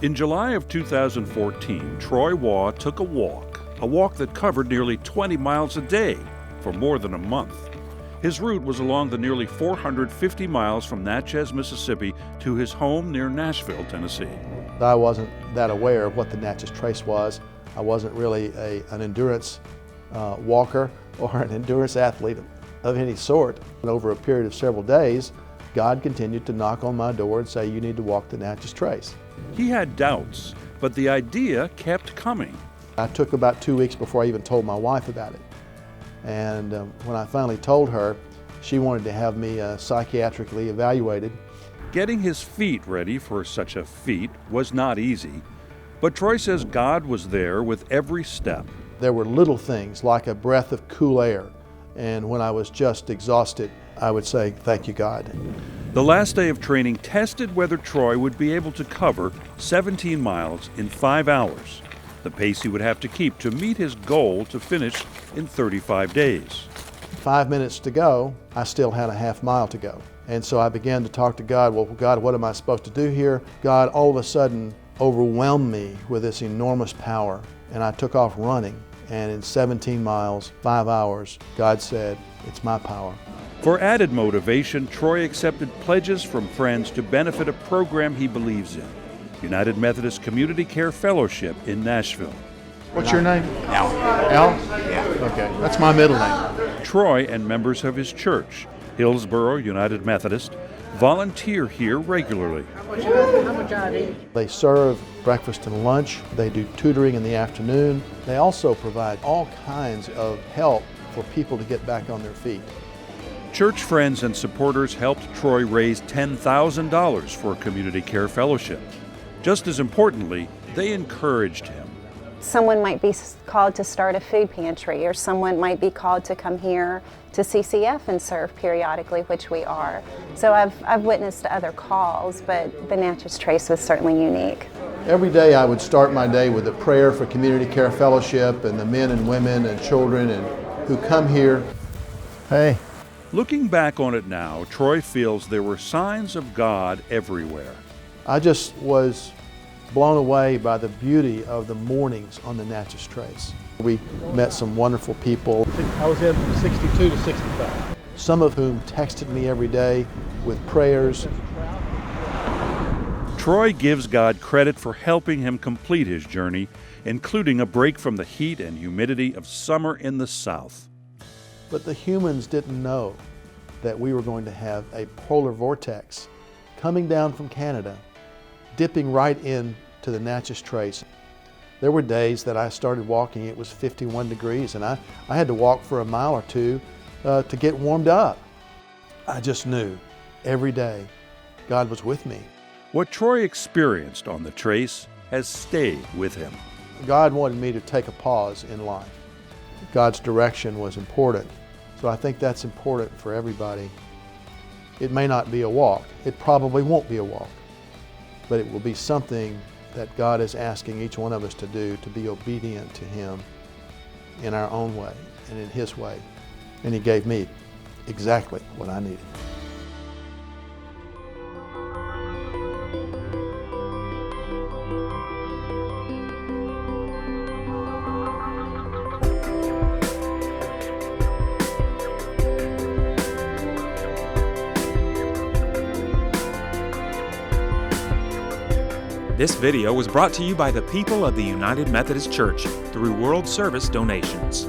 In July of 2014, Troy Waugh took a walk that covered nearly 20 miles a day for more than a month. His route was along the nearly 450 miles from Natchez, Mississippi to his home near Nashville, Tennessee. I wasn't that aware of what the Natchez Trace was. I wasn't really an endurance walker or an endurance athlete of any sort. And over a period of several days, God continued to knock on my door and say, "You need to walk the Natchez Trace." He had doubts, but the idea kept coming. I took about 2 weeks before I even told my wife about it. And when I finally told her, she wanted to have me psychiatrically evaluated. Getting his feet ready for such a feat was not easy, but Troy says God was there with every step. There were little things like a breath of cool air, and when I was just exhausted, I would say, "Thank you, God." The last day of training tested whether Troy would be able to cover 17 miles in 5 hours, the pace he would have to keep to meet his goal to finish in 35 days. 5 minutes to go, I still had a half mile to go. And so I began to talk to God, "Well, God, what am I supposed to do here?" God all of a sudden overwhelmed me with this enormous power, and I took off running. And in 17 miles, 5 hours, God said, "It's my power." For added motivation, Troy accepted pledges from friends to benefit a program he believes in, United Methodist Community Care Fellowship in Nashville. What's your name? Al. Al? Yeah. Okay, that's my middle name. Troy and members of his church, Hillsboro United Methodist, volunteer here regularly. How much I need? They serve breakfast and lunch. They do tutoring in the afternoon. They also provide all kinds of help for people to get back on their feet. Church friends and supporters helped Troy raise $10,000 for a community care fellowship. Just as importantly, they encouraged him. Someone might be called to start a food pantry, or someone might be called to come here to CCF and serve periodically, which we are. So I've witnessed other calls, but the Natchez Trace was certainly unique. Every day I would start my day with a prayer for Community Care Fellowship and the men and women and children who come here. Hey. Looking back on it now, Troy feels there were signs of God everywhere. I just was blown away by the beauty of the mornings on the Natchez Trace. We met some wonderful people. I was in from 62 to 65. Some of whom texted me every day with prayers. Troy gives God credit for helping him complete his journey, including a break from the heat and humidity of summer in the South. But the humans didn't know that we were going to have a polar vortex coming down from Canada, dipping right into the Natchez Trace. There were days that I started walking, it was 51 degrees, and I had to walk for a mile or two to get warmed up. I just knew every day God was with me. What Troy experienced on the Trace has stayed with him. God wanted me to take a pause in life. God's direction was important. So I think that's important for everybody. It may not be a walk. It probably won't be a walk. But it will be something that God is asking each one of us to do, to be obedient to Him in our own way and in His way. And He gave me exactly what I needed. This video was brought to you by the people of the United Methodist Church through World Service donations.